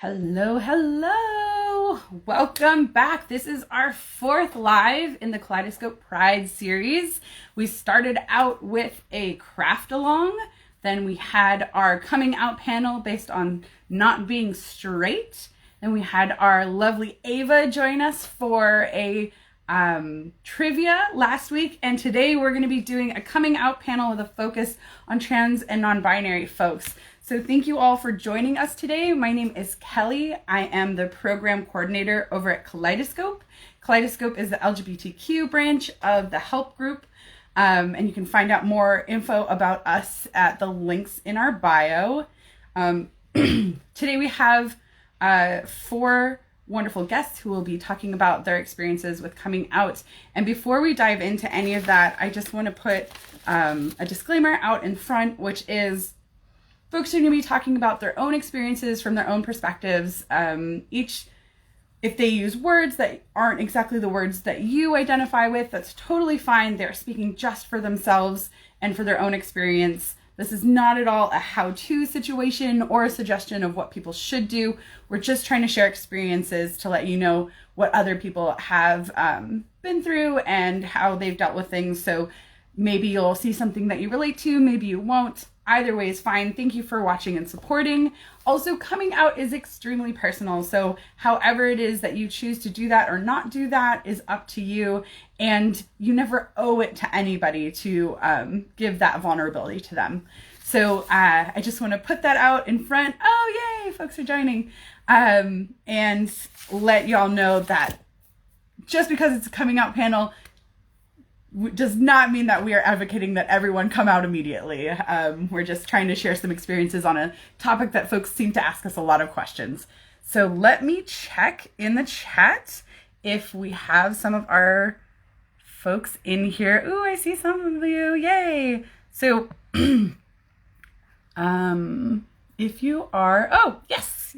Hello, hello! Welcome back. This is our fourth live in the Kaleidoscope Pride series. We started out with a craft along, then we had our coming out panel based on not being straight, then we had our lovely Ava join us for a trivia last week, and today we're going to be doing a coming out panel with a focus on trans and non-binary folks. So thank you all for joining us today. My name is Kelly. I am the program coordinator over at Kaleidoscope. Kaleidoscope is the LGBTQ branch of the help group. And you can find out more info about us at the links in our bio. Today we have four wonderful guests who will be talking about their experiences with coming out. And before we dive into any of that, I just want to put a disclaimer out in front, which is folks are going to be talking about their own experiences from their own perspectives. If they use words that aren't exactly the words that you identify with, that's totally fine. They're speaking just for themselves and for their own experience. This is not at all a how-to situation or a suggestion of what people should do. We're just trying to share experiences to let you know what other people have been through and how they've dealt with things. So maybe you'll see something that you relate to, maybe you won't. Either way is fine. Thank you for watching and supporting. Also, coming out is extremely personal. So however it is that you choose to do that or not do that is up to you. And you never owe it to anybody to give that vulnerability to them. So I just want to put that out in front. Oh, yay, folks are joining. And let y'all know that just because it's a coming out panel does not mean that we are advocating that everyone come out immediately. We're just trying to share some experiences on a topic that folks seem to ask us a lot of questions. So let me check in the chat if we have some of our folks in here. Ooh, I see some of you. Yay. So if you are, oh, yes.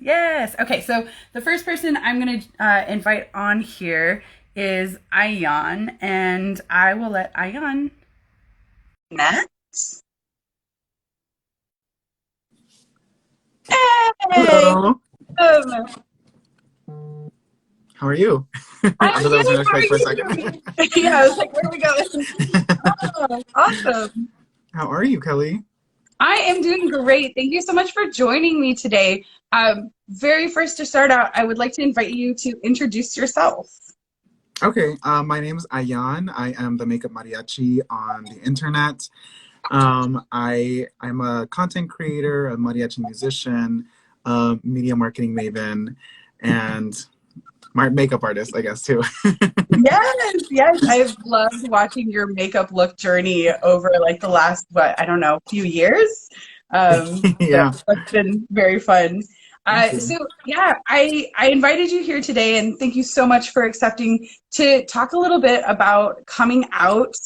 Okay, so the first person I'm going to invite on here is Ayan, and I will let Ayan. Next. Hey! Hello. How are you? I thought that was gonna take for a second. Yeah, I was like, where are we going? Oh, awesome. How are you, Kelly? I am doing great. Thank you so much for joining me today. Very first to start out, I would like to invite you to introduce yourself. Okay, my name is Ayan. I am the makeup mariachi on the internet. I'm a content creator, a mariachi musician, a media marketing maven, and my makeup artist, I guess, too. Yes. I've loved watching your makeup look journey over like the last, few years. Yeah. That's been very fun. I invited you here today, and thank you so much for accepting to talk a little bit about coming out,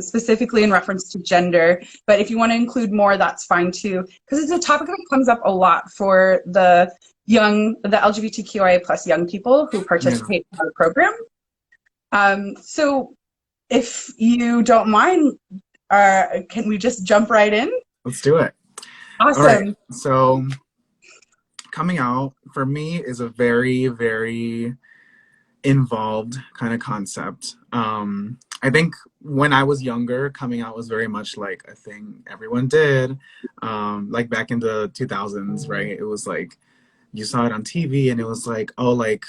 specifically in reference to gender. But if you want to include more, that's fine too, because it's a topic that comes up a lot for the LGBTQIA plus young people who participate in the program. So if you don't mind, can we just jump right in? Let's do it. Awesome. All right. So coming out for me is a very, very involved kind of concept. I think when I was younger, coming out was very much like a thing everyone did. Like back in the 2000s, right? It was like you saw it on TV and it was like, oh, like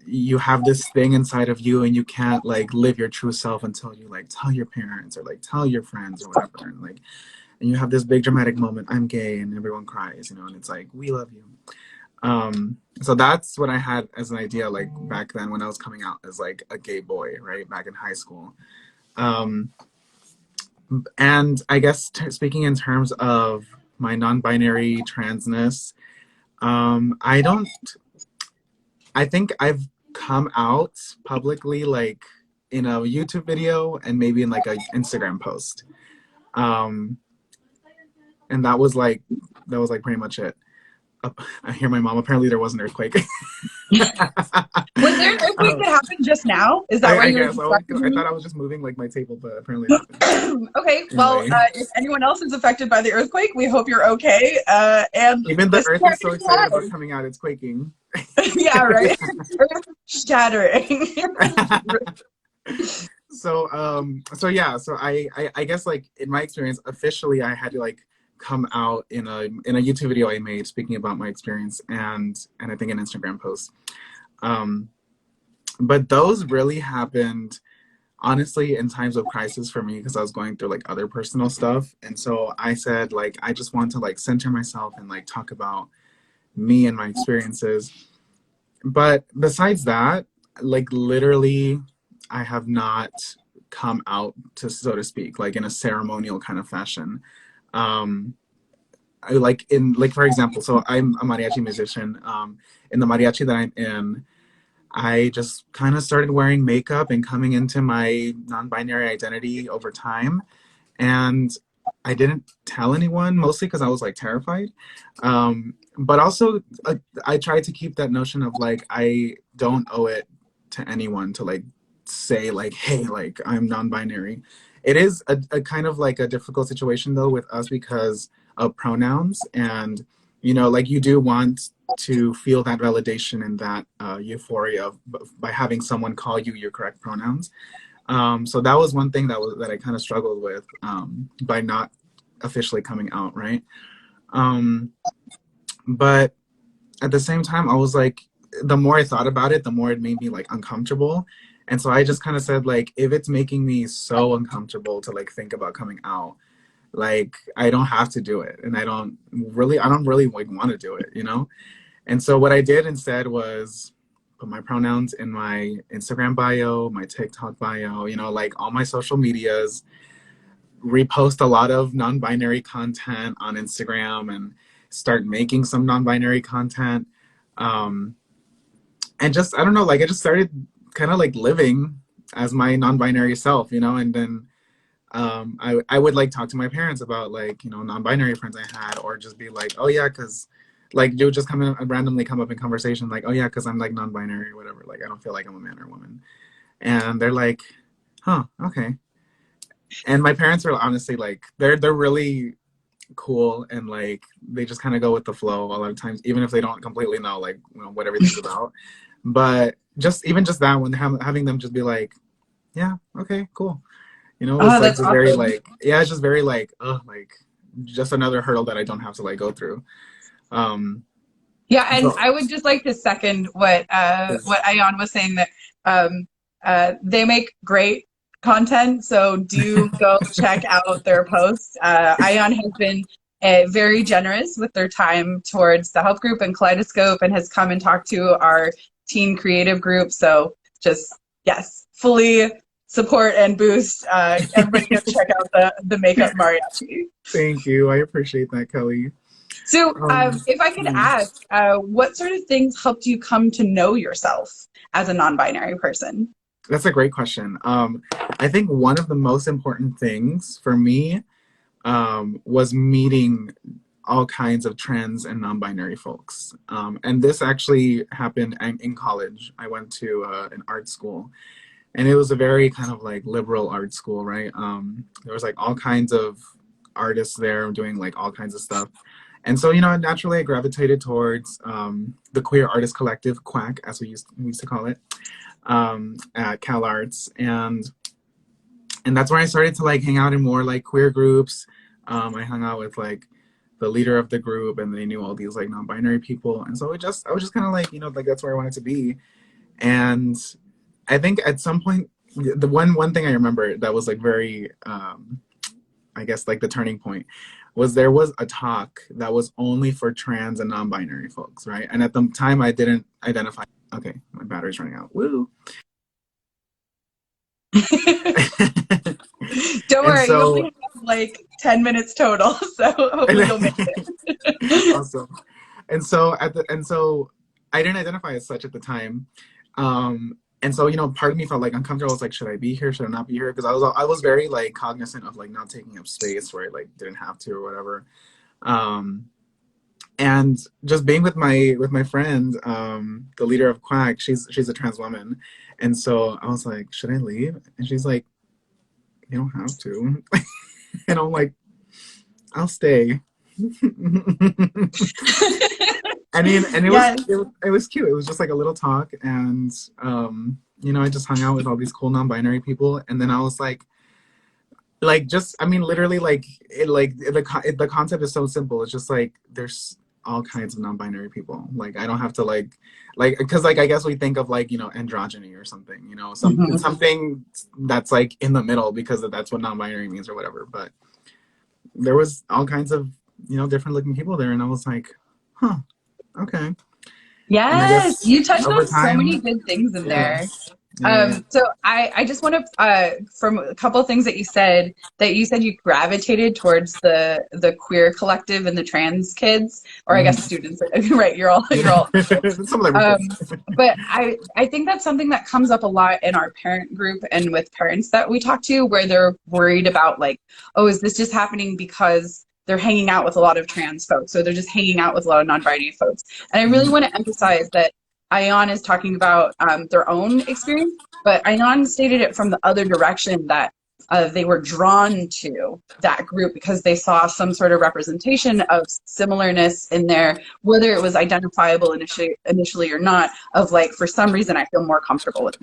you have this thing inside of you and you can't like live your true self until you like tell your parents or like tell your friends or whatever. And you have this big dramatic moment, I'm gay, and everyone cries, and it's like, we love you. So that's what I had as an idea, like back then when I was coming out as like a gay boy, right, back in high school. And I guess speaking in terms of my non-binary transness, I think I've come out publicly like in a YouTube video and maybe in like a Instagram post. And that was like pretty much it. I hear my mom. Apparently, there was an earthquake. Was there an earthquake that happened just now? Is that why I you were guess I thought I was just moving like my table, but apparently it happened. Okay, well, Anyway, if anyone else is affected by the earthquake, we hope you're okay. And even the this earth is so part excited about live. coming out, it's quaking. Yeah, right. Earth shattering. So yeah, so I guess like in my experience, officially I had to like come out in a YouTube video I made speaking about my experience and I think an Instagram post. But those really happened honestly in times of crisis for me because I was going through like other personal stuff. And so I said like I just want to like center myself and like talk about me and my experiences. But besides that, like literally I have not come out to, so to speak, like in a ceremonial kind of fashion. I like in like for example, so I'm a mariachi musician. In the mariachi that I'm in, I just kind of started wearing makeup and coming into my non-binary identity over time. And I didn't tell anyone, mostly because I was like terrified. But also, I tried to keep that notion of like, I don't owe it to anyone to like say like, hey, like I'm non-binary. It is a kind of like a difficult situation though with us because of pronouns and you know like you do want to feel that validation and that euphoria by having someone call you your correct pronouns. So that was one thing that I kind of struggled with by not officially coming out, right? But at the same time, I was like, the more I thought about it, the more it made me like uncomfortable. And so I just kind of said like, if it's making me so uncomfortable to like think about coming out, like I don't have to do it, and I don't really like want to do it, you know. And so what I did instead was put my pronouns in my Instagram bio, my TikTok bio, you know, like all my social medias, repost a lot of non-binary content on Instagram and start making some non-binary content. And just, I don't know, like I just started kind of like living as my non-binary self, you know, and then I would like talk to my parents about like, you know, non-binary friends I had, or just be like, oh yeah, because like you would just come in and randomly come up in conversation like, oh yeah, because I'm like non-binary or whatever, like I don't feel like I'm a man or a woman. And they're like, huh, okay. And my parents are honestly like, they're really cool, and like they just kind of go with the flow a lot of times, even if they don't completely know like, you know, what everything's about. But just even just that, when having them just be like, yeah, okay, cool, you know, it's Oh, like that's just very awesome. like, yeah, it's just very like, oh, like just another hurdle that I don't have to like go through. um Yeah, and so I would just like to second what Ayan was saying that they make great content, so do go check out their posts. Ayan has been very generous with their time towards the help group and Kaleidoscope, and has come and talked to our teen creative group. So just yes, fully support and boost. Everybody go check out the makeup mariachi. thank you, I appreciate that, Kelly. So, um if I could ask, what sort of things helped you come to know yourself as a non-binary person? That's a great question. I think one of the most important things for me was meeting all kinds of trans and non-binary folks. And this actually happened in college. I went to an art school, and it was a very kind of like liberal art school, right? There was like all kinds of artists there doing like all kinds of stuff. And so, you know, naturally I gravitated towards the Queer Artist Collective, QUAC, as we used to call it, at Cal Arts. And that's where I started to like hang out in more like queer groups. I hung out with like the leader of the group, and they knew all these like non-binary people. And so I was just kind of like, you know, like that's where I wanted to be. And I think at some point, the one thing I remember that was like very, I guess like the turning point was there was a talk that was only for trans and non-binary folks, right? And at the time I didn't identify. Okay, my battery's running out. Woo. Don't And worry, you so only have like 10 minutes total, so hopefully you'll make it. awesome. And so I didn't identify as such at the time. And so, you know, part of me felt like uncomfortable. I was like, should I be here? Should I not be here? Because I was very like cognizant of like not taking up space where I like didn't have to or whatever. And just being with my friend, the leader of Quack, she's a trans woman, and so I was like, should I leave? And she's like, you don't have to. And I'm like, I'll stay. I mean, and Yes. it was cute. It was just like a little talk, and I just hung out with all these cool non-binary people, and then I was like just, I mean, literally, like the concept is so simple. It's just like there's all kinds of non-binary people. Like I don't have to because like I guess we think of like androgyny or something, something that's like in the middle because that's what non-binary means or whatever. But there was all kinds of different looking people there, and I was like, huh, okay. And I Yes, guess you touched over on so many time, good things in yeah, there. yeah, So I just want to from a couple of things that you said you gravitated towards the queer collective and the trans kids, or I guess mhm. students. Right, you're all. Some of them were Um, kids. but I think that's something that comes up a lot in our parent group and with parents that we talk to, where they're worried about like, oh, is this just happening because they're hanging out with a lot of trans folks, or they're just hanging out with a lot of non-binary folks? And I really Mhm. want to emphasize that Ion is talking about their own experience, but Ion stated it from the other direction, that they were drawn to that group because they saw some sort of representation of similarness in there, whether it was identifiable initially or not, of like, for some reason, I feel more comfortable with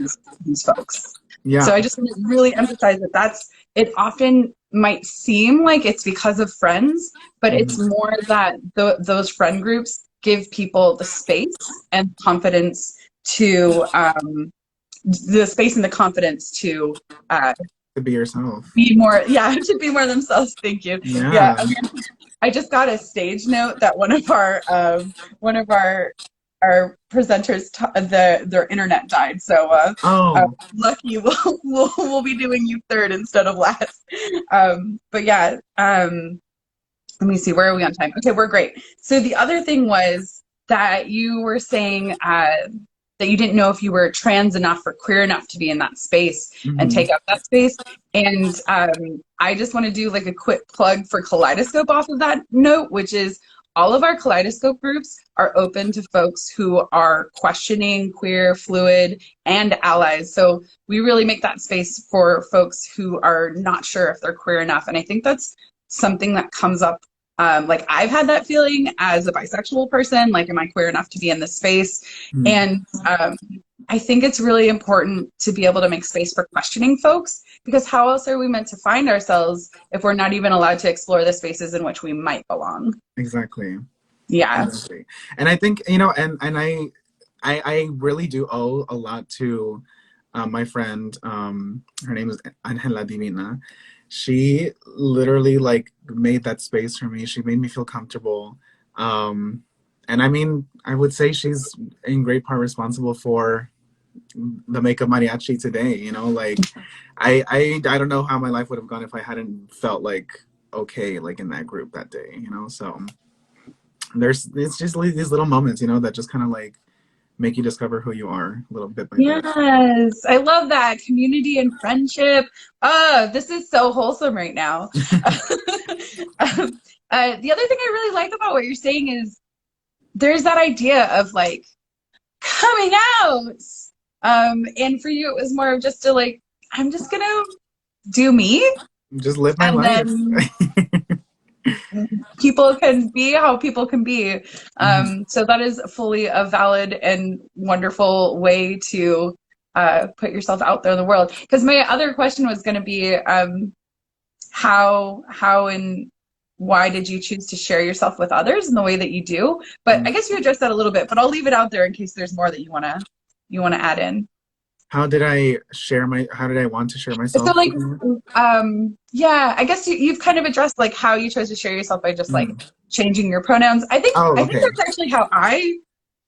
these folks. So Yeah. I just want to really emphasize that it often might seem like it's because of friends, but it's Mhm. more that those friend groups give people the space and confidence to the space and the confidence to uh, To be yourself. be more, yeah, to be more themselves. Thank you. Yeah, Yeah. I just got a stage note that one of our presenters their internet died. So Oh. lucky we'll be doing you third instead of last. But yeah, let me see, where are we on time? Okay, we're great. So the other thing was that you were saying that you didn't know if you were trans enough or queer enough to be in that space and Mhm. take up that space. And I just want to do like a quick plug for Kaleidoscope off of that note, which is all of our Kaleidoscope groups are open to folks who are questioning, queer, fluid, and allies. So we really make that space for folks who are not sure if they're queer enough. And I think that's something that comes up. Like I've had that feeling as a bisexual person, like, am I queer enough to be in this space? Mhm. And I think it's really important to be able to make space for questioning folks, because how else are we meant to find ourselves if we're not even allowed to explore the spaces in which we might belong? Exactly. Yeah. Exactly. And I think, and I really do owe a lot to my friend. Her name is Angela Divina. She literally like made that space for me. She made me feel comfortable. And I mean, I would say she's in great part responsible for the makeup mariachi today. Like I don't know how my life would have gone if I hadn't felt like okay, like in that group that day. So it's just like these little moments, that just kind of like make you discover who you are a little bit by bit. Yes, I love that community and friendship. Oh, this is so wholesome right now. The other thing I really like about what you're saying is there's that idea of like coming out. And for you, it was more of just to like, I'm just gonna do me, Just live my and life. then people can be how people can be. Mhm. So that is fully a valid and wonderful way to put yourself out there in the world. Because my other question was going to be how and why did you choose to share yourself with others in the way that you do? But I guess you addressed that a little bit, but I'll leave it out there in case there's more that you wanna add in. How did I want to share So myself like, with you? yeah, I guess you've kind of addressed like how you chose to share yourself by just like Mm. changing your pronouns. Oh, I think okay. that's actually how I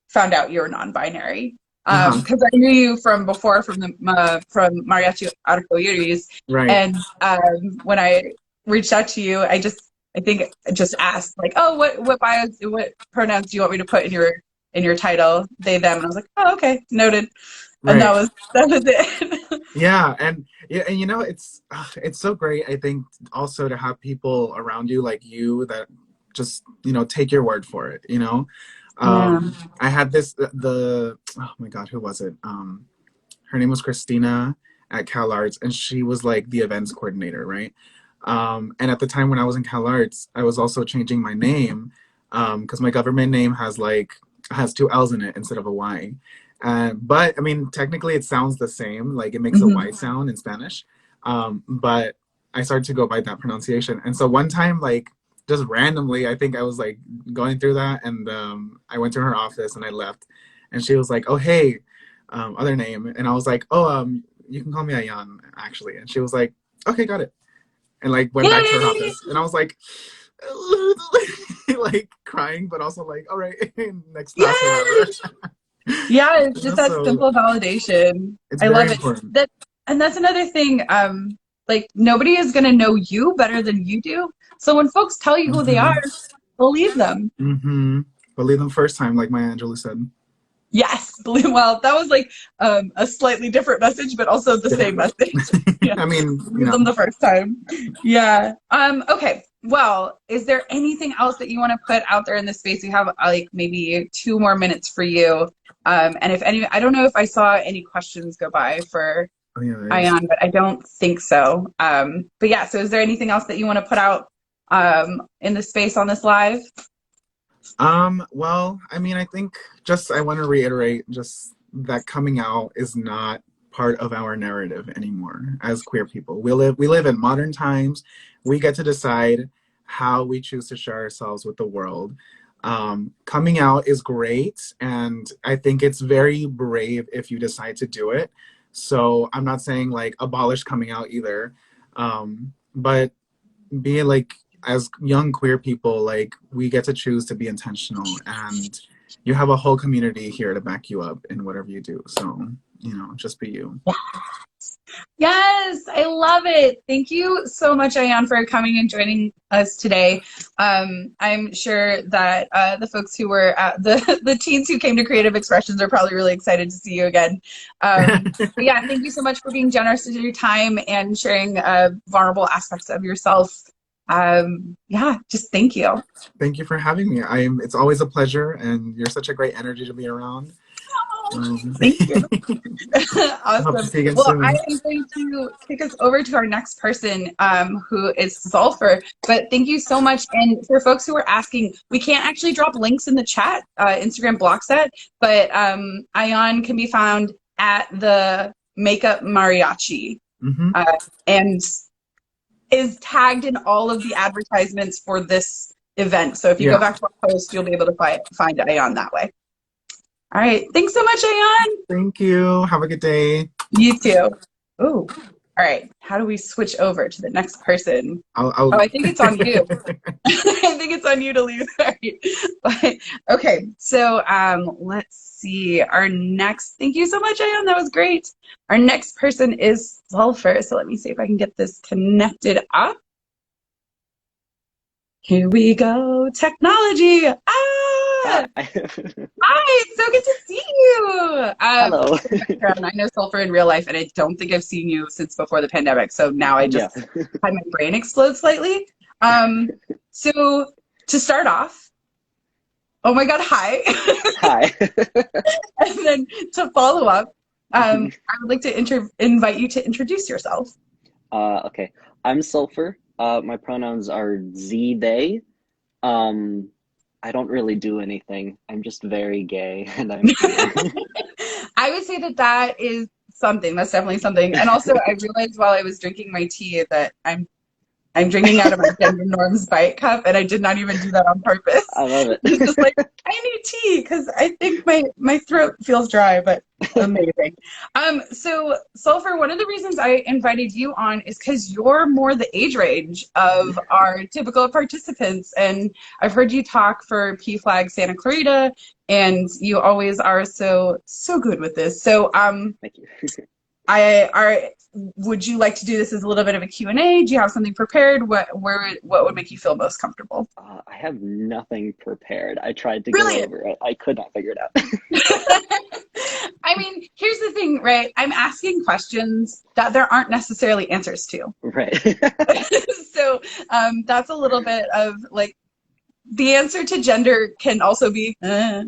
found out you were non-binary. Uh-huh. Because I knew you from before from Mariachi Arcoiris, Right. and when I reached out to you, I think I just asked like, oh, what pronouns do you want me to put in your title, they them, and I was like, oh, okay, noted, and Right. that was it. Yeah, and it's so great, I think, also to have people around you like you that just, take your word for it, Yeah. I had oh my God, who was it? Her name was Christina at Cal Arts, and she was like the events coordinator, right? And at the time when I was in Cal Arts, I was also changing my name because my government name has two L's in it instead of a Y. But I mean, technically, it sounds the same. Like it makes a Y sound in Spanish. But I started to go by that pronunciation. And so one time, like just randomly, I think I was like going through that, and I went to her office and I left, and she was like, "Oh hey, other name," and I was like, "Oh you can call me Ayan actually," and she was like, "Okay, got it," and like went back to her office, and I was like, like crying, but also like, all right, next class or whatever. Yeah, it's just that So simple validation. it's I very love it. important. And that's another thing. Like nobody is gonna know you better than you do. So when folks tell you who they are, believe them. Believe them first time, like Maya Angelou said. Yes, believe. Well, that was like a slightly different message, but also the same message. Yeah, I mean, believe them the first time. Yeah. Okay. Well, is there anything else that you want to put out there in this space? We have like maybe 2 more minutes for you. And if any, I don't know if I saw any questions go by for Ayan, but I don't think so. But yeah, so is there anything else that you want to put out in the space on this live? Well, I mean, I think I want to reiterate just that coming out is not part of our narrative anymore as queer people. We live in modern times. We get to decide how we choose to share ourselves with the world. Coming out is great, and I think it's very brave if you decide to do it. So I'm not saying like abolish coming out either, but be like, as young queer people, like we get to choose to be intentional, and you have a whole community here to back you up in whatever you do. So, just be you. Yes, I love it. Thank you so much, Ayan, for coming and joining us today. I'm sure that the folks who were at the teens who came to Creative Expressions are probably really excited to see you again. But yeah, thank you so much for being generous with your time and sharing vulnerable aspects of yourself. Yeah, just thank you. Thank you for having me. It's always a pleasure, and you're such a great energy to be around. Thank you. Hope to Awesome. see you again Well, soon. I am going to take us over to our next person, who is Sulfur. But thank you so much. And for folks who are asking, we can't actually drop links in the chat. Instagram blocks that, but Ayan can be found at the Makeup Mariachi, and is tagged in all of the advertisements for this event. So if you go back to our post, you'll be able to find Ayan that way. All right. Thanks so much, Ayan. Thank you. Have a good day. You too. Ooh. All right. How do we switch over to the next person? I'll... Oh, I think it's on you. I think it's on you to leave. But, okay. So let's see. Our next, thank you so much, Ayan. That was great. Our next person is Sulfur. So let me see if I can get this connected up. Here we go. Technology. Hi. Hi, it's so good to see you. Hello. I know Sulfur in real life, and I don't think I've seen you since before the pandemic. So now I just had my brain explode slightly. So to start off, oh my God, hi. Hi. And then to follow up, I would like to invite you to introduce yourself. Okay. I'm Sulfur. My pronouns are Z, they. I don't really do anything. I'm just very gay, and I'm queer. I would say that is something. That's definitely something. And also, I realized while I was drinking my tea that I'm drinking out of my gender norms bite cup, and I did not even do that on purpose. I love it. It's just like, I need tea because I think my throat feels dry, but amazing. So Sulfur, one of the reasons I invited you on is because you're more the age range of our typical participants, and I've heard you talk for PFLAG Santa Clarita, and you always are so good with this. So Thank you. Would you like to do this as a little bit of a Q&A? Do you have something prepared? What would make you feel most comfortable? I have nothing prepared. I tried to Brilliant. go over it. I could not figure it out. I mean, here's the thing, right? I'm asking questions that there aren't necessarily answers to. Right. So that's a little bit of like the answer to gender can also be That's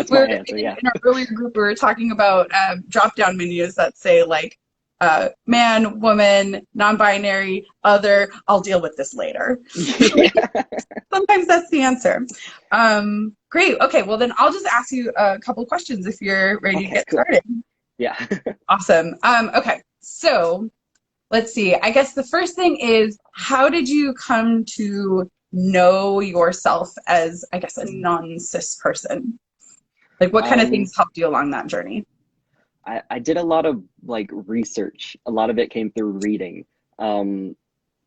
my answer, yeah. in our earlier group, we were talking about drop-down menus that say like man, woman, non-binary, other. I'll deal with this later. Sometimes that's the answer. Great. Okay. Well, then I'll just ask you a couple questions if you're ready to get started. Yeah. Awesome. Okay. So let's see. I guess the first thing is, how did you come to know yourself as, I guess, a non-cis person? Like, what kind of things helped you along that journey? I did a lot of like research. A lot of it came through reading.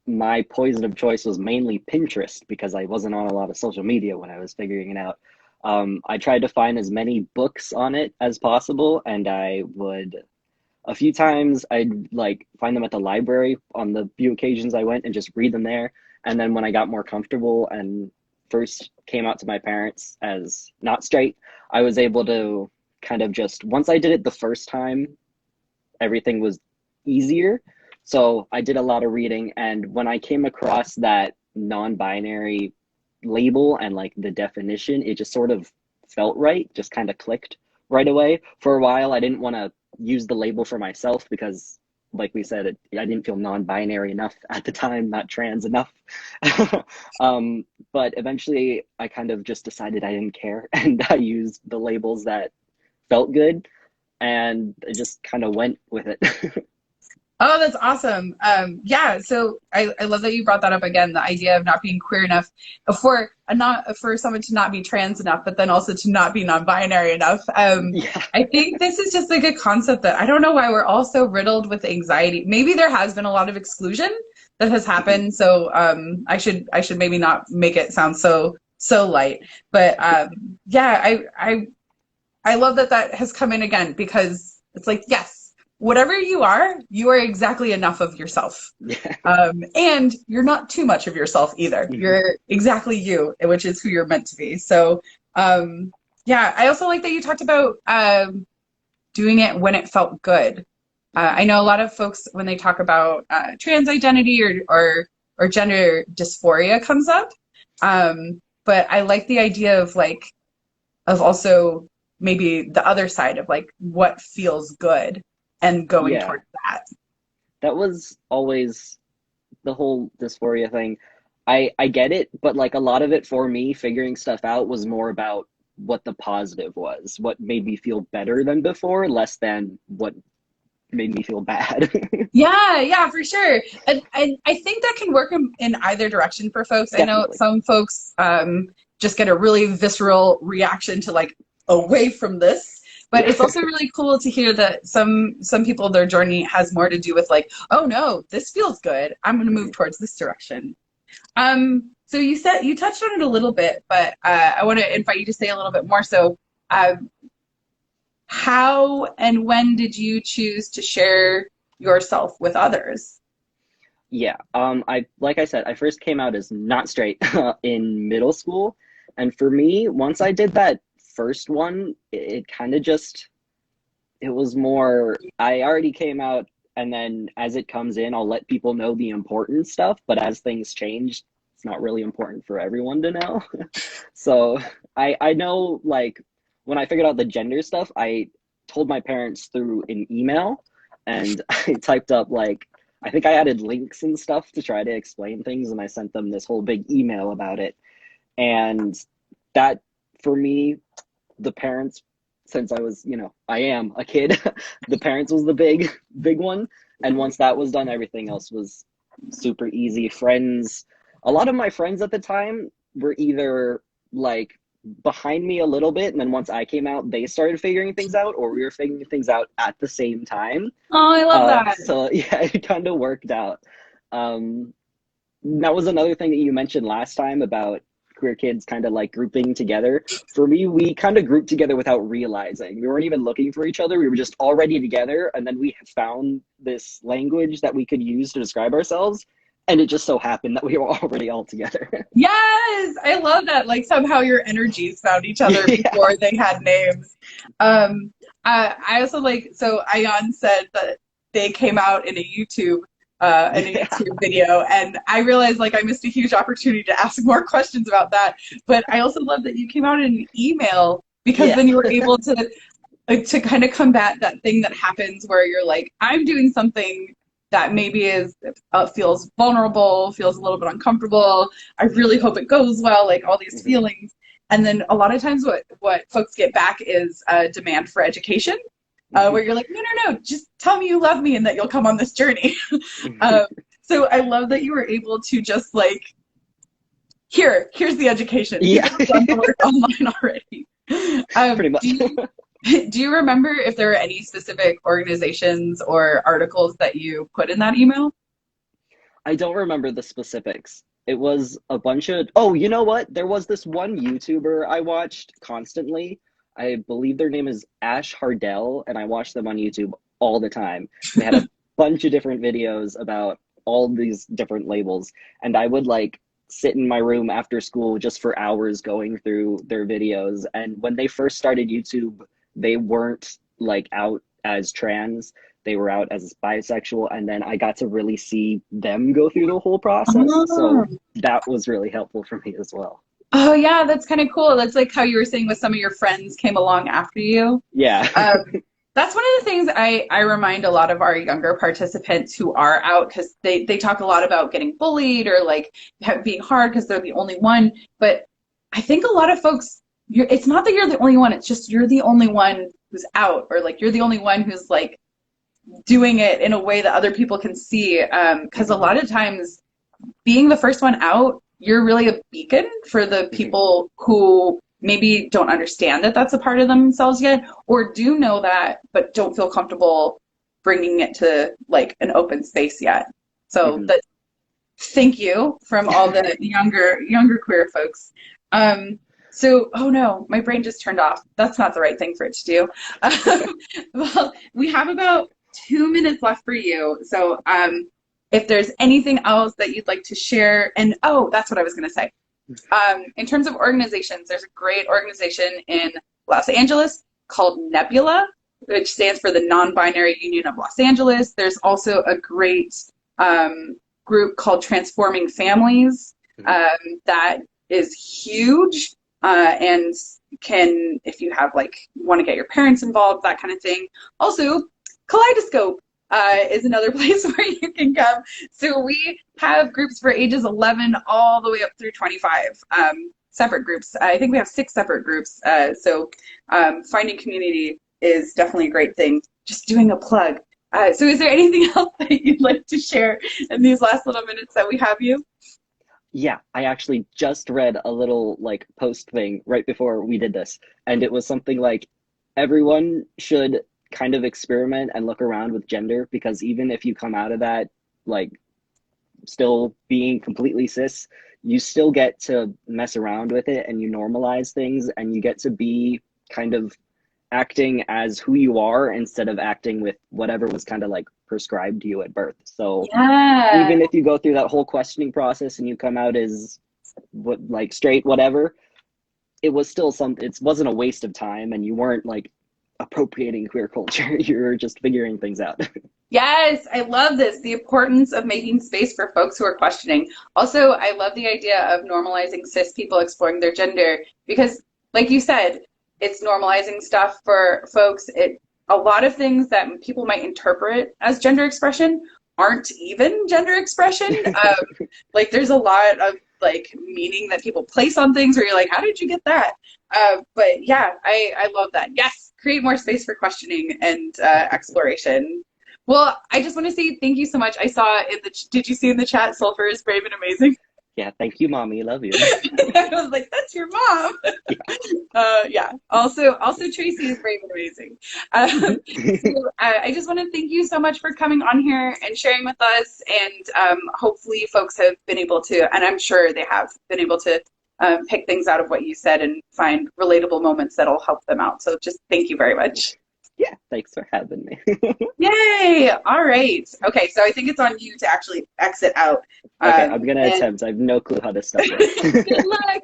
My poison of choice was mainly Pinterest because I wasn't on a lot of social media when I was figuring it out. I tried to find as many books on it as possible, and I would, a few times I'd like find them at the library on the few occasions I went and just read them there. And then when I got more comfortable and first came out to my parents as not straight, I was able to kind of just, once I did it the first time, everything was easier. So I did a lot of reading, and when I came across that non-binary label and like the definition, it just sort of felt right, just kind of clicked right away. For a while, I didn't want to use the label for myself because, like we said, I didn't feel non-binary enough at the time, not trans enough. But eventually I kind of just decided I didn't care, and I used the labels that felt good, and I just kind of went with it. Oh, that's awesome. Yeah, so I love that you brought that up again, the idea of not being queer enough for someone to not be trans enough, but then also to not be non-binary enough. Yeah. I think this is just a good concept that I don't know why we're all so riddled with anxiety. Maybe there has been a lot of exclusion that has happened, so I should maybe not make it sound so light. But yeah, I love that has come in again, because it's like, yes, whatever you are exactly enough of yourself. And you're not too much of yourself either. You're exactly you, which is who you're meant to be. So yeah, I also like that you talked about doing it when it felt good. I know a lot of folks, when they talk about trans identity or gender dysphoria comes up. But I like the idea of also maybe the other side of like what feels good and going towards that. That was always the whole dysphoria thing. I get it, but like a lot of it for me, figuring stuff out was more about what the positive was, what made me feel better than before, less than what made me feel bad. Yeah, for sure. And I think that can work in either direction for folks. Definitely. I know some folks just get a really visceral reaction to like, away from this. But it's also really cool to hear that some people, their journey has more to do with like, oh no, this feels good, I'm going to move towards this direction. So you touched on it a little bit, but I want to invite you to say a little bit more. So how and when did you choose to share yourself with others? Yeah, like I said, I first came out as not straight in middle school. And for me, once I did that first one, it kind of just, it was more, I already came out, and then as it comes in, I'll let people know the important stuff, but as things change, it's not really important for everyone to know. So I know, like, when I figured out the gender stuff, I told my parents through an email, and I typed up, like, I think I added links and stuff to try to explain things, and I sent them this whole big email about it. And that, for me, the parents, since I was, I am a kid, the parents was the big one. And once that was done, everything else was super easy. Friends, a lot of my friends at the time were either like behind me a little bit, and then once I came out, they started figuring things out, or we were figuring things out at the same time. Oh, I love that. So yeah, it kind of worked out. That was another thing that you mentioned last time about queer kids kind of like grouping together. For me, we kind of grouped together without realizing. We weren't even looking for each other. We were just already together, and then we found this language that we could use to describe ourselves, and it just so happened that we were already all together. Yes, I love that. Like somehow your energies found each other before they had names. I also like, so Ion said that they came out in a YouTube in a YouTube video, and I realized like I missed a huge opportunity to ask more questions about that. But I also love that you came out in an email, because then you were able to to kind of combat that thing that happens where you're like, I'm doing something that maybe feels vulnerable, feels a little bit uncomfortable. I really hope it goes well, like all these feelings. And then a lot of times what folks get back is a demand for education, where you're like, no, just tell me you love me and that you'll come on this journey. So I love that you were able to just like, here's the education. Yeah. You've done the work online already. Pretty much. Do you remember if there were any specific organizations or articles that you put in that email? I don't remember the specifics. It was a bunch of, oh, you know what? There was this one YouTuber I watched constantly. I believe their name is Ash Hardell, and I watched them on YouTube all the time. They had a bunch of different videos about all these different labels, and I would like sit in my room after school just for hours going through their videos. And when they first started YouTube, they weren't like out as trans, they were out as bisexual, and then I got to really see them go through the whole process. So that was really helpful for me as well. Oh yeah, that's kind of cool. That's like how you were saying with some of your friends came along after you. Yeah. That's one of the things I remind a lot of our younger participants who are out, because they talk a lot about getting bullied or like being hard because they're the only one. But I think a lot of folks, it's not that you're the only one, it's just you're the only one who's out, or like you're the only one who's like doing it in a way that other people can see. Because a lot of times being the first one out, you're really a beacon for the people who maybe don't understand that that's a part of themselves yet, or do know that but don't feel comfortable bringing it to like an open space yet. So thank you from all the younger queer folks. So, oh no, my brain just turned off. That's not the right thing for it to do. Well, we have about 2 minutes left for you. So if there's anything else that you'd like to share, and oh, that's what I was going to say. In terms of organizations, there's a great organization in Los Angeles called Nebula, which stands for the Nonbinary Union of Los Angeles. There's also a great group called Transforming Families that is huge and can, if you have like want to get your parents involved, that kind of thing. Also, Kaleidoscope is another place where you can come. So we have groups for ages 11 all the way up through 25, separate groups. I think we have 6 separate groups. So finding community is definitely a great thing. Just doing a plug. So is there anything else that you'd like to share in these last little minutes that we have you? Yeah, I actually just read a little like post thing right before we did this, and it was something like everyone should kind of experiment and look around with gender, because even if you come out of that like still being completely cis, you still get to mess around with it and you normalize things and you get to be kind of acting as who you are instead of acting with whatever was kind of like prescribed to you at birth. So even if you go through that whole questioning process and you come out as what like straight whatever, it was still it wasn't a waste of time, and you weren't like appropriating queer culture. You're just figuring things out. Yes, I love this. The importance of making space for folks who are questioning. Also, I love the idea of normalizing cis people exploring their gender, because like you said, it's normalizing stuff for folks. A lot of things that people might interpret as gender expression aren't even gender expression. Like there's a lot of like meaning that people place on things where you're like, how did you get that? But yeah, I love that. Yes, create more space for questioning and exploration. Well, I just want to say thank you so much. I saw did you see in the chat, Sulfur is brave and amazing? Yeah, thank you, Mommy. Love you. I was like, that's your mom. Yeah. Also Tracy is brave and amazing. So, I just want to thank you so much for coming on here and sharing with us. And hopefully folks have been able to, and I'm sure they have been able to pick things out of what you said and find relatable moments that'll help them out. So just thank you very much. Yeah, thanks for having me. Yay! All right. Okay, so I think it's on you to actually exit out. Okay, I'm going to attempt. I have no clue how this stuff works. Good luck.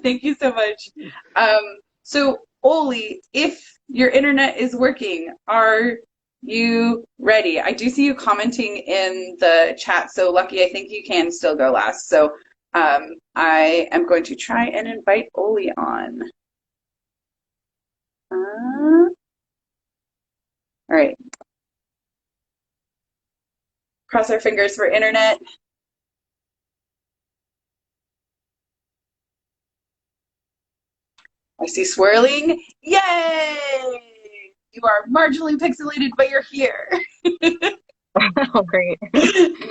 Thank you so much. So, Oli, if your internet is working, are you ready? I do see you commenting in the chat, so Lucky, I think you can still go last. So I am going to try and invite Oli on. All right. Cross our fingers for internet. I see swirling. Yay! You are marginally pixelated, but you're here. Oh, great.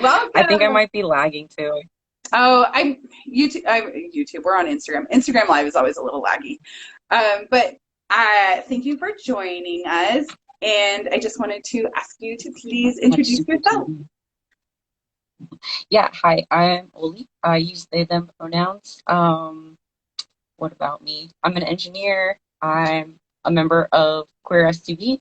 Welcome. I think I might be lagging too. Oh, I'm YouTube. We're on Instagram. Instagram Live is always a little laggy. But thank you for joining us. And I just wanted to ask you to please introduce yourself. Yeah, hi, I'm Oli. I use they, them pronouns. What about me? I'm an engineer. I'm a member of Queer STV.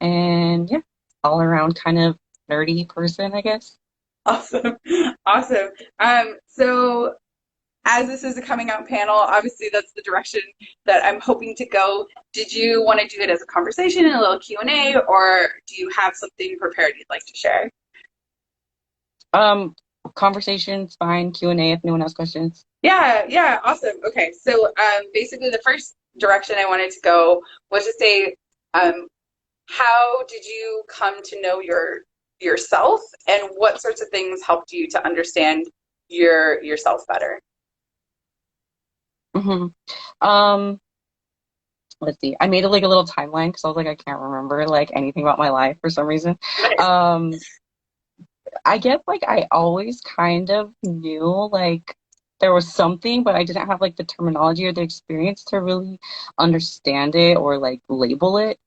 And yeah, all around kind of nerdy person, I guess. Awesome. Awesome. So as this is a coming out panel, obviously that's the direction that I'm hoping to go. Did you want to do it as a conversation and a little Q&A, or do you have something prepared you'd like to share? Conversation's fine. Q&A if anyone has questions. Yeah, awesome. Okay, so basically the first direction I wanted to go was to say, how did you come to know yourself, and what sorts of things helped you to understand yourself better? Let's see. I made it like a little timeline because I was like, I can't remember like anything about my life for some reason. Nice. I guess like I always kind of knew like there was something, but I didn't have like the terminology or the experience to really understand it or like label it.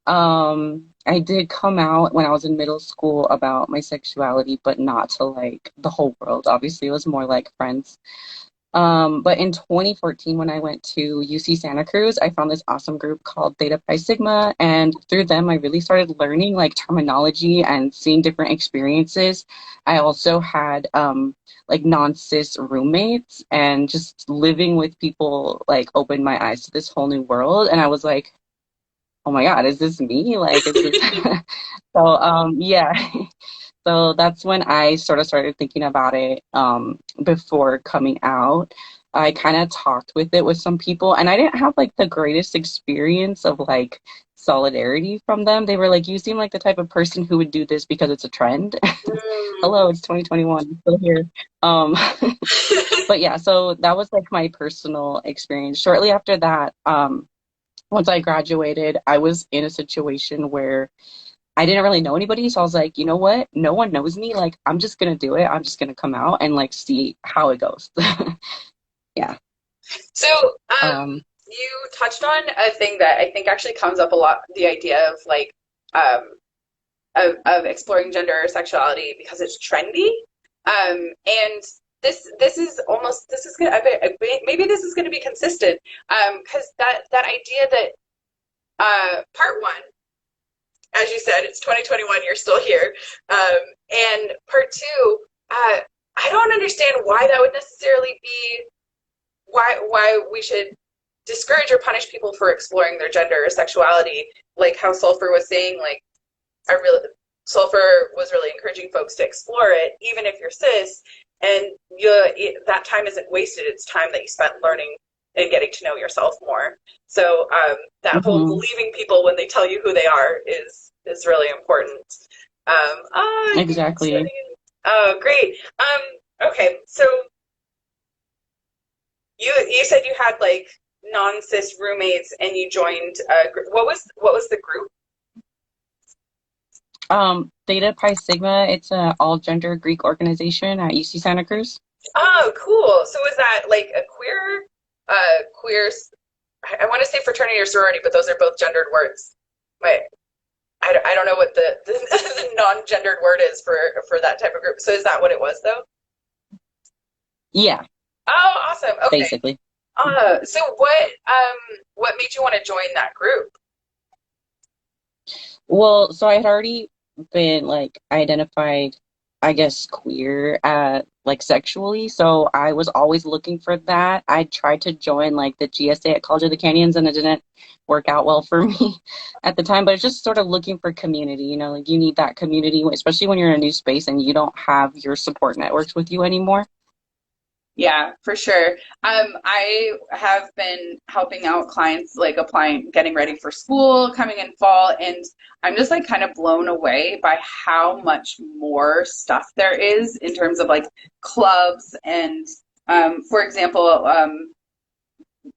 I did come out when I was in middle school about my sexuality, but not to like the whole world. Obviously, it was more like friends. But in 2014, when I went to UC Santa Cruz, I found this awesome group called Theta Pi Sigma. And through them, I really started learning like terminology and seeing different experiences. I also had like non-cis roommates, and just living with people like opened my eyes to this whole new world. And I was like, oh my God, is this me? Like, is this? So, yeah. So that's when I sort of started thinking about it before coming out. I kind of talked with it with some people, and I didn't have like the greatest experience of like solidarity from them. They were like, you seem like the type of person who would do this because it's a trend. Hello, it's 2021. I'm still here. But yeah, so that was like my personal experience. Shortly after that, once I graduated, I was in a situation where I didn't really know anybody, so I was like, you know what? No one knows me. Like, I'm just gonna do it. I'm just gonna come out and like see how it goes. Yeah. So you touched on a thing that I think actually comes up a lot, the idea of like of exploring gender or sexuality because it's trendy. And this is almost, this is gonna, maybe this is gonna be consistent. Because that idea that part one, as you said, it's 2021, you're still here. And part two, I don't understand why that would necessarily be, why we should discourage or punish people for exploring their gender or sexuality. Like how Sulfur was saying, like, Sulfur was really encouraging folks to explore it, even if you're cis, and that time isn't wasted. It's time that you spent learning and getting to know yourself more. So that whole believing people when they tell you who they are is really important. Exactly. Oh, great. Okay, so you said you had like non-cis roommates and you joined a group. What was the group? Theta Pi Sigma, it's an all-gender Greek organization at UC Santa Cruz. Oh, cool. So is that like a queer, I want to say fraternity or sorority, but those are both gendered words. But I don't know what the non-gendered word is for that type of group. So is that what it was though? Yeah. Oh, awesome. Okay. Basically. So what made you want to join that group? Well, so I had already been like identified I guess, queer like sexually. So I was always looking for that. I tried to join like the GSA at College of the Canyons, and it didn't work out well for me at the time. But it's just sort of looking for community, you know, like you need that community, especially when you're in a new space and you don't have your support networks with you anymore. Yeah, for sure. I have been helping out clients like applying, getting ready for school, coming in fall, and I'm just like kind of blown away by how much more stuff there is in terms of like clubs and, for example,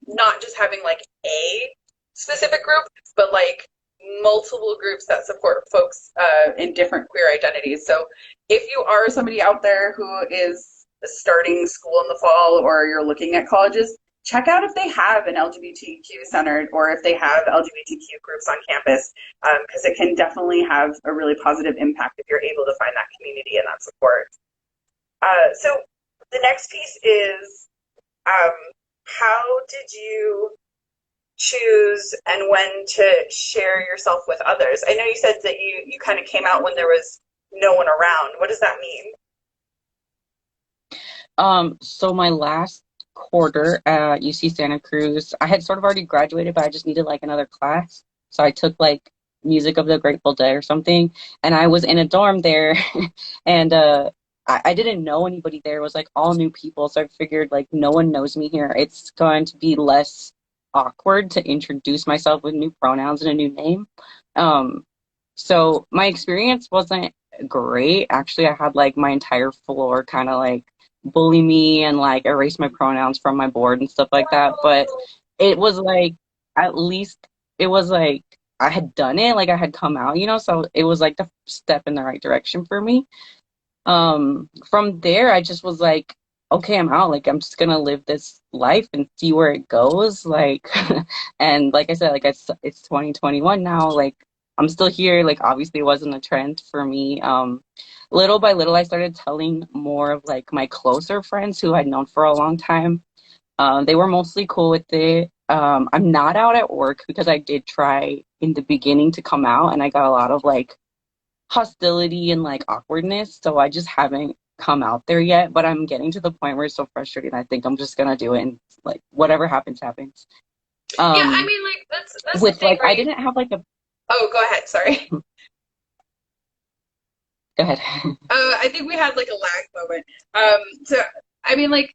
not just having like a specific group, but like multiple groups that support folks in different queer identities. So if you are somebody out there who is starting school in the fall or you're looking at colleges, check out if they have an LGBTQ center or if they have LGBTQ groups on campus, because it can definitely have a really positive impact if you're able to find that community and that support. So the next piece is, how did you choose and when to share yourself with others? I know you said that you kind of came out when there was no one around. What does that mean? So my last quarter at UC Santa Cruz, I had sort of already graduated, but I just needed like another class. So I took like music of the Grateful Dead or something, and I was in a dorm there, and I didn't know anybody there. It was like all new people, so I figured like no one knows me here. It's going to be less awkward to introduce myself with new pronouns and a new name. So my experience wasn't great. Actually, I had like my entire floor kind of like bully me and like erase my pronouns from my board and stuff like that. But it was like, at least it was like I had done it, like I had come out, you know, so it was like the step in the right direction for me. From there, I just was like, okay, I'm out. Like, I'm just gonna live this life and see where it goes. Like, and like I said, like it's 2021 now. Like, I'm still here. Like, obviously, it wasn't a trend for me. Little by little, I started telling more of like my closer friends who I'd known for a long time. They were mostly cool with it. I'm not out at work because I did try in the beginning to come out, and I got a lot of like hostility and like awkwardness, so I just haven't come out there yet, but I'm getting to the point where it's so frustrating. I think I'm just gonna do it, and like whatever happens happens. Yeah, I mean, like that's With the thing, like I right? didn't have like a Oh, go ahead. Sorry. go ahead. I think we had like a lag moment. So I mean, like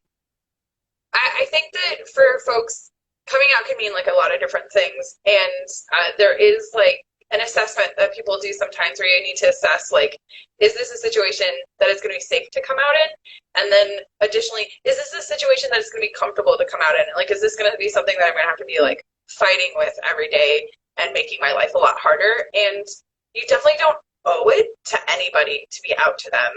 I think that for folks, coming out can mean like a lot of different things, and there is like an assessment that people do sometimes where you need to assess like, is this a situation that is going to be safe to come out in? And then additionally, is this a situation that is going to be comfortable to come out in? Like, is this going to be something that I'm going to have to be like fighting with every day and making my life a lot harder? And you definitely don't owe it to anybody to be out to them.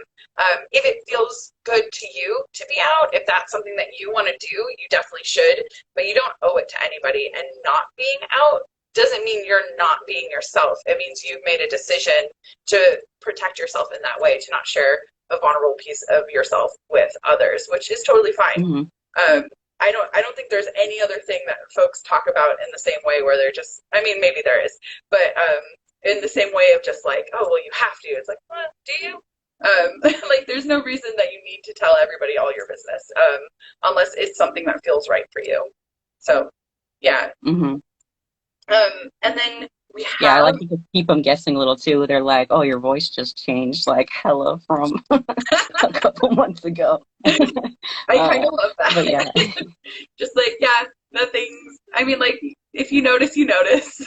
If it feels good to you to be out, if that's something that you want to do, you definitely should, but you don't owe it to anybody. And not being out doesn't mean you're not being yourself. It means you've made a decision to protect yourself in that way, to not share a vulnerable piece of yourself with others, which is totally fine. Mm-hmm. I don't think there's any other thing that folks talk about in the same way where they're just, I mean, maybe there is, but in the same way of just like, oh, well, you have to. It's like, well, do you? Like, there's no reason that you need to tell everybody all your business, unless it's something that feels right for you. So, yeah. Mm-hmm. And then we Yeah, I have, like to just keep them guessing a little too. They're like, "Oh, your voice just changed, like hella from a couple months ago." I kind of love that. But yeah. Just like, yeah, nothing's, I mean, like, if you notice, you notice.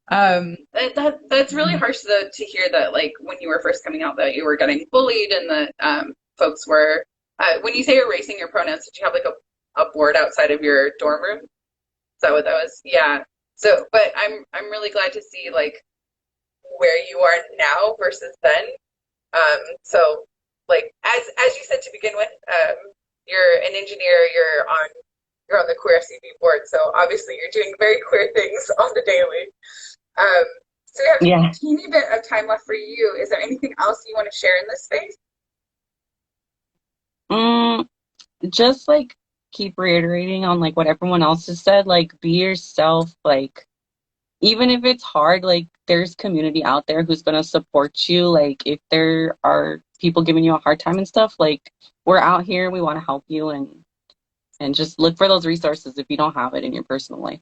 That's really harsh to hear that, like, when you were first coming out, that you were getting bullied and that folks were, when you say erasing your pronouns, did you have like a board outside of your dorm room? Is that what that was? Yeah. So, but I'm really glad to see like where you are now versus then. So like as you said to begin with, you're an engineer, you're on the queer FCB board, so obviously you're doing very queer things on the daily. So we have a teeny bit of time left for you. Is there anything else you want to share in this space? Just like keep reiterating on like what everyone else has said, like be yourself, like even if it's hard, like there's community out there who's gonna support you. Like if there are people giving you a hard time and stuff, like we're out here, we want to help you, and just look for those resources if you don't have it in your personal life.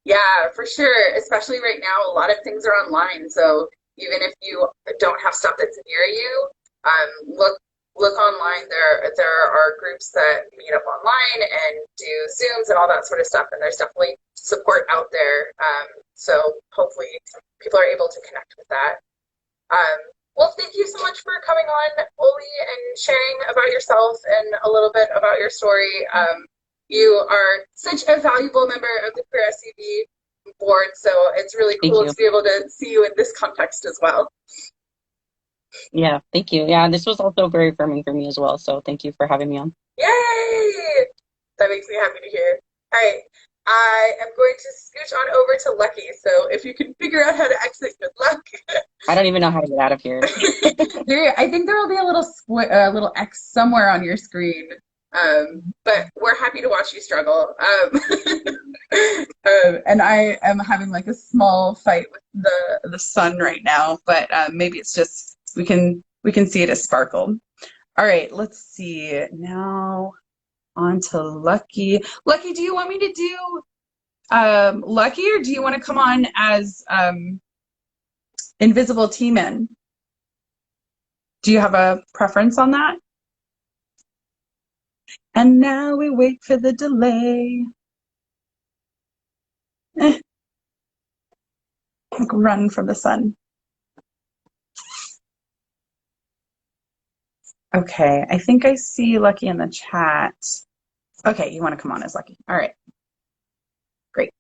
Yeah, for sure. Especially right now, a lot of things are online. So even if you don't have stuff that's near you, look online. There are groups that meet up online and do Zooms and all that sort of stuff. And there's definitely support out there. So hopefully people are able to connect with that. Well, thank you so much for coming on, Oli, and sharing about yourself and a little bit about your story. You are such a valuable member of the Queer SCB board, so it's really cool to be able to see you in this context as well. Yeah, thank you. Yeah, this was also very affirming for me as well, so thank you for having me on. Yay! That makes me happy to hear. All right, I am going to scooch on over to Lucky, so if you can figure out how to exit, good luck. I don't even know how to get out of here. I think there will be a little X somewhere on your screen. But we're happy to watch you struggle. And I am having like a small fight with the sun right now, but maybe it's just we can see it as sparkle. All right, let's see. Now on to Lucky. Lucky, do you want me to do Lucky, or do you want to come on as Invisible T-Man? Do you have a preference on that? And now we wait for the delay. Like run from the sun. Okay, I think I see Lucky in the chat. Okay, you want to come on as Lucky. All right. Great.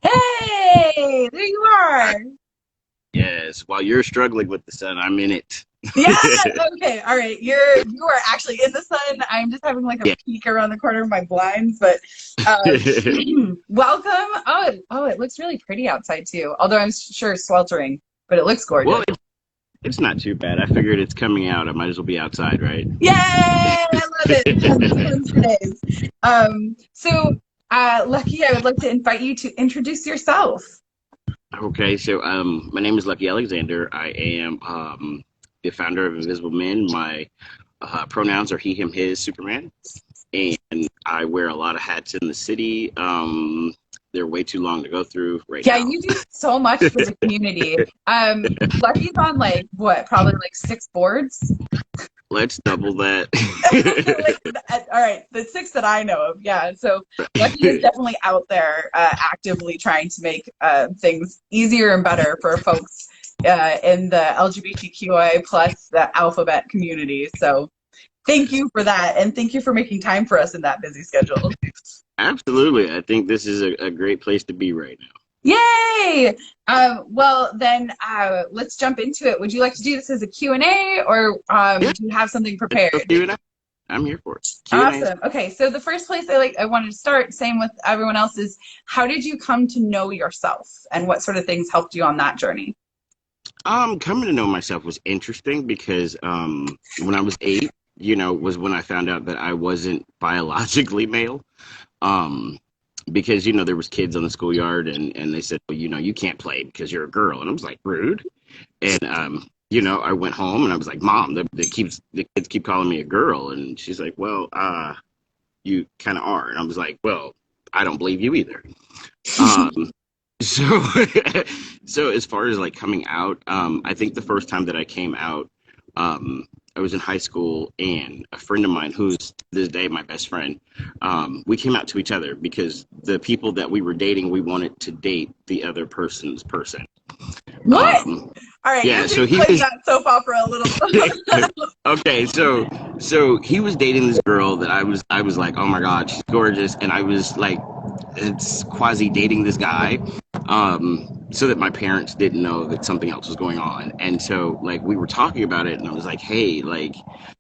Hey, there you are. Yes, while you're struggling with the sun, I'm in it. Yeah, okay, all right. You are actually in the sun. I'm just having like a peek around the corner of my blinds, but welcome. Oh, it looks really pretty outside too. Although I'm sure sweltering, but it looks gorgeous. Well, it's not too bad. I figured it's coming out. I might as well be outside, right? Yay! I love it. So Lucky, I would like to invite you to introduce yourself. Okay, so my name is Lucky Alexander. I am the founder of Invisible Men. My pronouns are he, him, his, Superman. And I wear a lot of hats in the city. They're way too long to go through right now. Yeah, you do so much for the community. Lucky's on like, what, probably like 6 boards? Let's double that. All right, the 6 that I know of, yeah. So Lucky is definitely out there actively trying to make things easier and better for folks in the LGBTQI plus the alphabet community. So thank you for that, and thank you for making time for us in that busy schedule. Absolutely. I think this is a great place to be right now. Yay! Well, then let's jump into it. Would you like to do this as a Q&A, or do you have something prepared? Q&A. I'm here for it. Q&A. Awesome. Okay, so the first place I wanted to start, same with everyone else, is how did you come to know yourself, and what sort of things helped you on that journey? Coming to know myself was interesting because when I was 8, was when I found out that I wasn't biologically male. Because, there was kids on the schoolyard and they said, well, you can't play because you're a girl. And I was like, rude. And, I went home and I was like, Mom, the kids keep calling me a girl. And she's like, well, you kind of are. And I was like, well, I don't believe you either. So as far as like coming out, I think the first time that I came out, I was in high school, and a friend of mine, who's to this day my best friend, we came out to each other because the people that we were dating, we wanted to date the other person's person. What? All right. Yeah. So he was that soap opera a little. Okay. So he was dating this girl that I was like, oh my God, she's gorgeous, and I was like, it's quasi dating this guy. So that my parents didn't know that something else was going on. And so like we were talking about it, and I was like, hey, like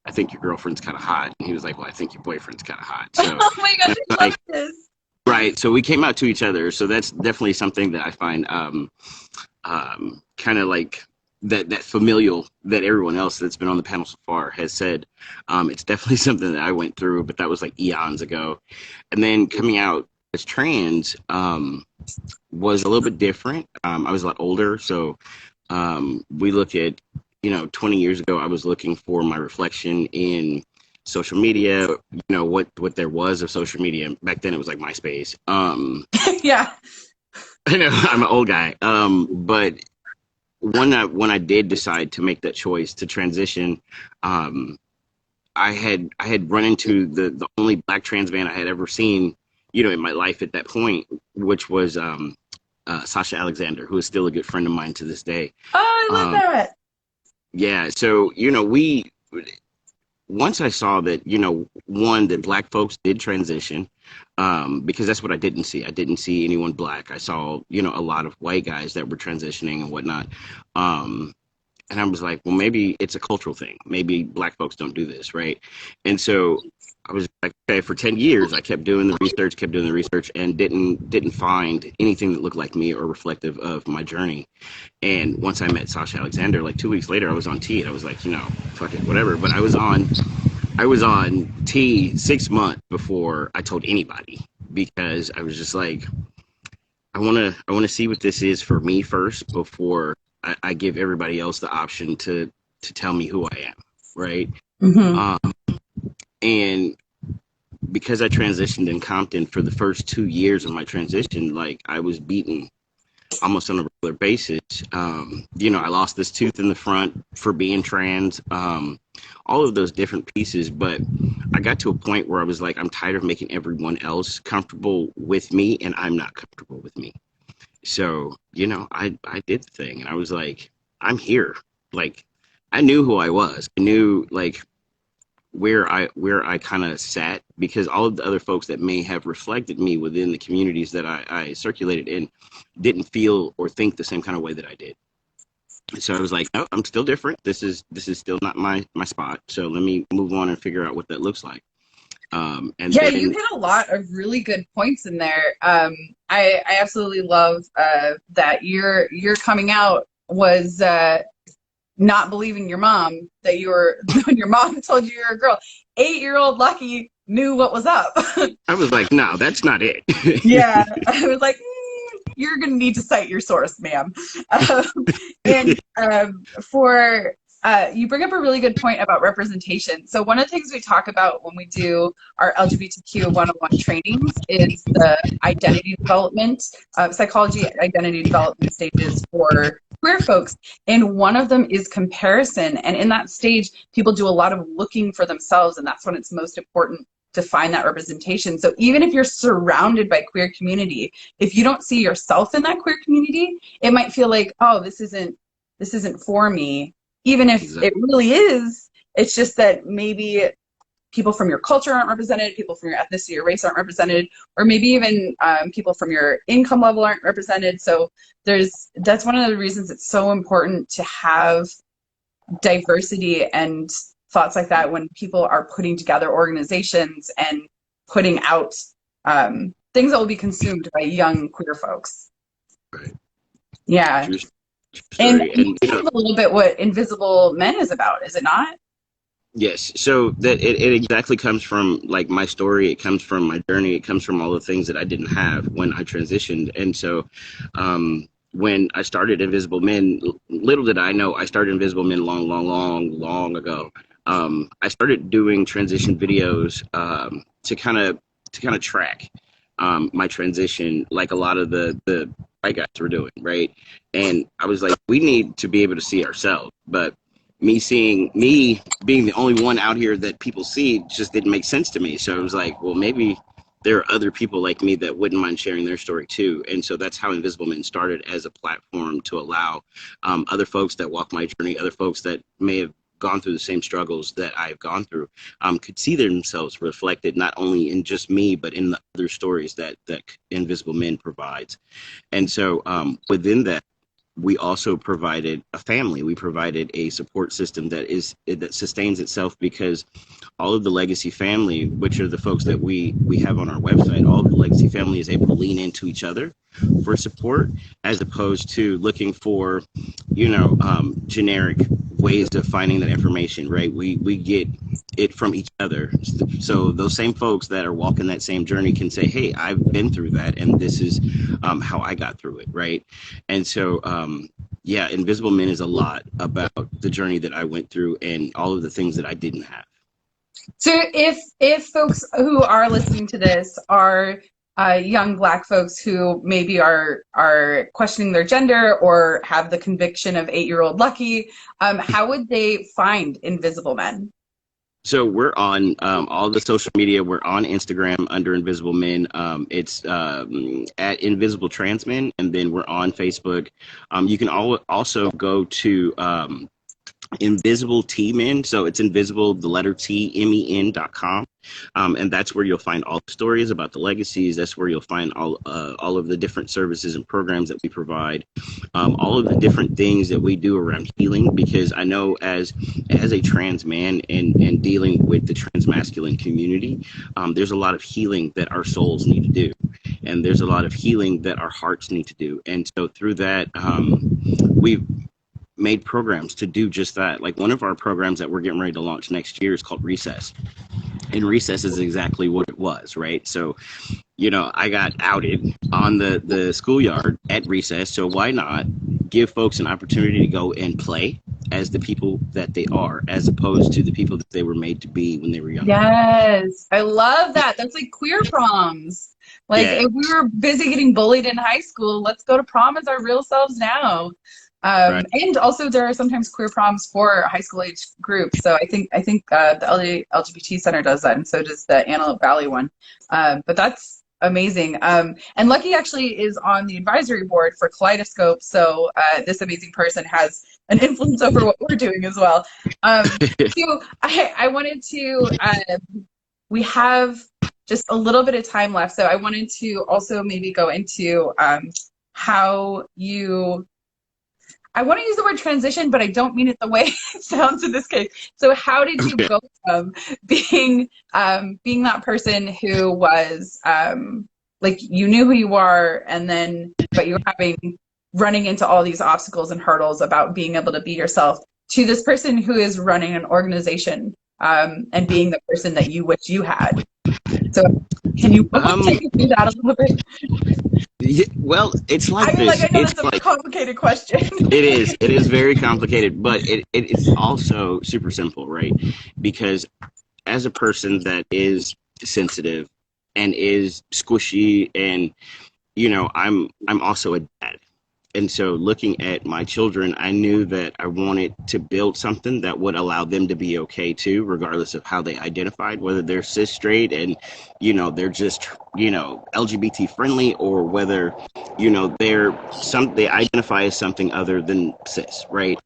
I think your girlfriend's kind of hot. And he was like, well, I think your boyfriend's kind of hot. So oh my gosh, I love this. Right. So we came out to each other. So that's definitely something that I find kind of like that familial that everyone else that's been on the panel so far has said. It's definitely something that I went through, but that was like eons ago. And then coming out as trans was a little bit different. I was a lot older, so we look at, 20 years ago, I was looking for my reflection in social media, what there was of social media. Back then it was like MySpace. Yeah. I know I'm an old guy. But when I did decide to make that choice to transition, I had run into the only Black trans man I had ever seen, in my life at that point, which was Sasha Alexander, who is still a good friend of mine to this day. Oh, I love that. Yeah, so once I saw that, one, that Black folks did transition, because that's what I didn't see. I didn't see anyone Black. I saw, a lot of white guys that were transitioning and whatnot. And I was like, well, maybe it's a cultural thing. Maybe Black folks don't do this, right? And so I was like, okay, for 10 years, I kept doing the research, and didn't find anything that looked like me or reflective of my journey. And once I met Sasha Alexander, like 2 weeks later, I was on T, and I was like, fuck it, whatever. But I was on T 6 months before I told anybody, because I was just like, I want to see what this is for me first before I give everybody else the option to tell me who I am, right? Mm-hmm. And because I transitioned in Compton for the first 2 years of my transition, like, I was beaten almost on a regular basis. I lost this tooth in the front for being trans, all of those different pieces. But I got to a point where I was like, I'm tired of making everyone else comfortable with me, and I'm not comfortable with me. So, I did the thing, and I was like, I'm here. Like, I knew who I was. I knew, like, where I kind of sat, because all of the other folks that may have reflected me within the communities that I circulated in didn't feel or think the same kind of way that I did. So I was like, no, I'm still different. This is still not my spot. So let me move on and figure out what that looks like. And yeah, then, you hit a lot of really good points in there. I absolutely love that your coming out was not believing your mom that you were, when your mom told you you're a girl. 8-year-old Lucky knew what was up. I was like, no, that's not it. Yeah, I was like, you're going to need to cite your source, ma'am. For you bring up a really good point about representation. So one of the things we talk about when we do our LGBTQ 101 trainings is the identity development, psychology identity development stages for queer folks. And one of them is comparison. And in that stage, people do a lot of looking for themselves. And that's when it's most important to find that representation. So even if you're surrounded by queer community, if you don't see yourself in that queer community, it might feel like, oh, this isn't for me. Even if Exactly. it really is, it's just that maybe people from your culture aren't represented, people from your ethnicity or race aren't represented, or maybe even people from your income level aren't represented. So that's one of the reasons it's so important to have diversity and thoughts like that when people are putting together organizations and putting out things that will be consumed by young queer folks. Right. Yeah. True And story. you talk a little bit what Invisible Men is about, is it not? Yes. So that it exactly comes from, like, my story. It comes from my journey. It comes from all the things that I didn't have when I transitioned. And so when I started Invisible Men, little did I know, I started Invisible Men long ago. I started doing transition videos to kind of track my transition, like a lot of the white guys were doing, right? And I was like, we need to be able to see ourselves. But me being the only one out here that people see just didn't make sense to me. So I was like, well, maybe there are other people like me that wouldn't mind sharing their story too. And so that's how Invisible Men started, as a platform to allow other folks that walk my journey, other folks that may have gone through the same struggles that I've gone through, could see themselves reflected not only in just me, but in the other stories that Invisible Men provides. And so within that, we also provided a family. We provided a support system that sustains itself, because all of the legacy family, which are the folks that we have on our website, all of the legacy family is able to lean into each other for support, as opposed to looking for, generic ways of finding that information, right? We get it from each other. So those same folks that are walking that same journey can say, hey, I've been through that, and this is how I got through it, right? And so, yeah, Invisible Men is a lot about the journey that I went through and all of the things that I didn't have. So if folks who are listening to this are young Black folks who maybe are questioning their gender or have the conviction of 8-year-old Lucky, how would they find Invisible Men? So we're on all the social media. We're on Instagram under Invisible Men. It's at Invisible Trans Men, and then we're on Facebook. You can also go to Invisible T Men. So it's invisible, the letter T, MEN.com. And that's where you'll find all the stories about the legacies. That's where you'll find all of the different services and programs that we provide, all of the different things that we do around healing, because I know as a trans man and dealing with the trans masculine community, there's a lot of healing that our souls need to do. And there's a lot of healing that our hearts need to do. And so through that, we've made programs to do just that. Like one of our programs that we're getting ready to launch next year is called Recess. And Recess is exactly what it was, right? So, I got outed on the schoolyard at Recess. So why not give folks an opportunity to go and play as the people that they are, as opposed to the people that they were made to be when they were young. Yes, I love that. That's like queer proms. Like if we were busy getting bullied in high school, let's go to prom as our real selves now. Right. And also there are sometimes queer proms for high school age groups. So I think the LGBT Center does that, and so does the Antelope Valley one. But that's amazing. And Lucky actually is on the advisory board for Kaleidoscope. So this amazing person has an influence over what we're doing as well. So I wanted to, we have just a little bit of time left. So I wanted to also maybe go into how you, I want to use the word transition, but I don't mean it the way it sounds in this case. So how did you go from being that person who was like, you knew who you are, and then but you were running into all these obstacles and hurdles about being able to be yourself, to this person who is running an organization and being the person that you wish you had? So can you take me through that a little bit? Yeah, well, it's like I mean, this. I know It's that's a like, complicated question. It is very complicated, but it is also super simple, right? Because as a person that is sensitive and is squishy, and I'm also a dad. And so looking at my children, I knew that I wanted to build something that would allow them to be okay too, regardless of how they identified, whether they're cis straight and, they're just, LGBT friendly, or whether, they identify as something other than cis, right?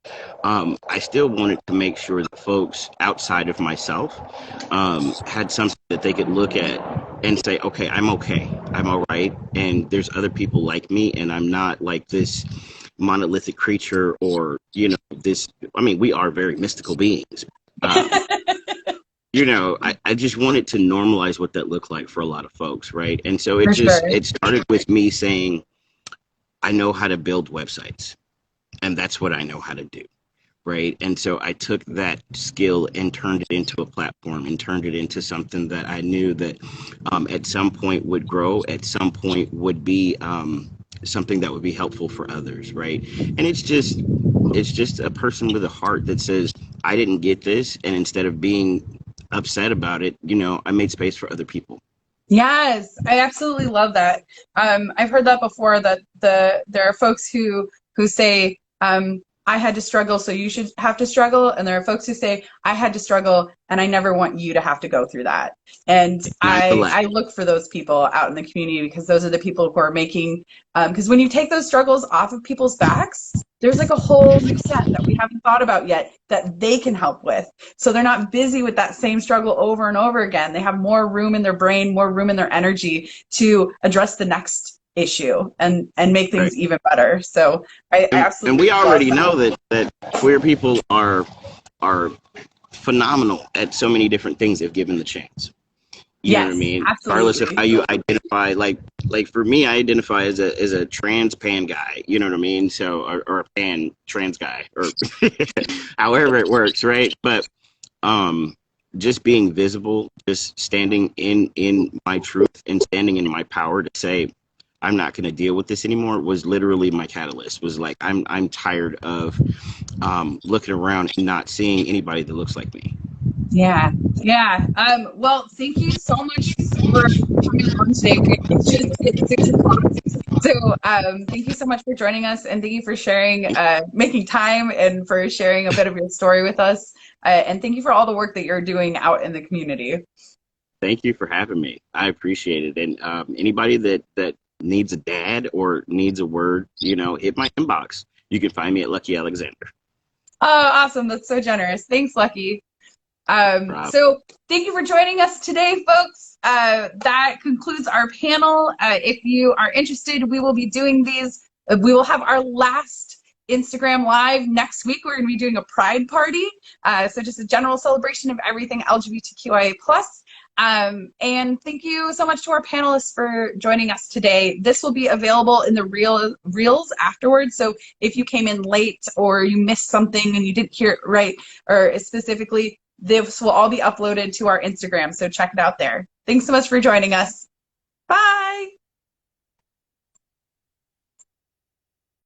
I still wanted to make sure that folks outside of myself had something that they could look at and say, okay, I'm all right, and there's other people like me, and I'm not like this monolithic creature, or this. I mean, we are very mystical beings. I just wanted to normalize what that looked like for a lot of folks, right? And so it started with me saying, I know how to build websites, and that's what I know how to do. Right. And so I took that skill and turned it into a platform, and turned it into something that I knew that at some point would grow, at some point would be something that would be helpful for others. Right. And it's just a person with a heart that says, I didn't get this. And instead of being upset about it, I made space for other people. Yes, I absolutely love that. I've heard that before, that there are folks who say, I had to struggle, so you should have to struggle. And there are folks who say, I had to struggle, and I never want you to have to go through that. And I look for those people out in the community, because those are the people who are making, because when you take those struggles off of people's backs, there's like a whole new set that we haven't thought about yet that they can help with. So they're not busy with that same struggle over and over again. They have more room in their brain, more room in their energy to address the next issue and make things even better. So I absolutely. And we already know that queer people are phenomenal at so many different things if given the chance. You know what I mean? Absolutely. Regardless of how you identify, like for me, I identify as a trans pan guy. You know what I mean? So or a pan trans guy, or however it works, right? But just being visible, just standing in my truth and standing in my power to say I'm not going to deal with this anymore was literally my catalyst. Was like I'm tired of looking around and not seeing anybody that looks like me. Yeah. Well, thank you so much for coming on today. It's just hit 6 o'clock. So thank you so much for joining us, and thank you for sharing, making time, and for sharing a bit of your story with us. And thank you for all the work that you're doing out in the community. Thank you for having me. I appreciate it. And anybody that needs a dad or needs a word, hit my inbox. You can find me at Lucky Alexander. Oh, awesome. That's so generous. Thanks, Lucky. So thank you for joining us today, folks. That concludes our panel. If you are interested, we will be doing these. We will have our last Instagram Live next week. We're going to be doing a Pride party. So just a general celebration of everything LGBTQIA+. And thank you so much to our panelists for joining us today. This will be available in the reels afterwards. So if you came in late or you missed something and you didn't hear it right, or specifically, this will all be uploaded to our Instagram. So check it out there. Thanks so much for joining us. Bye.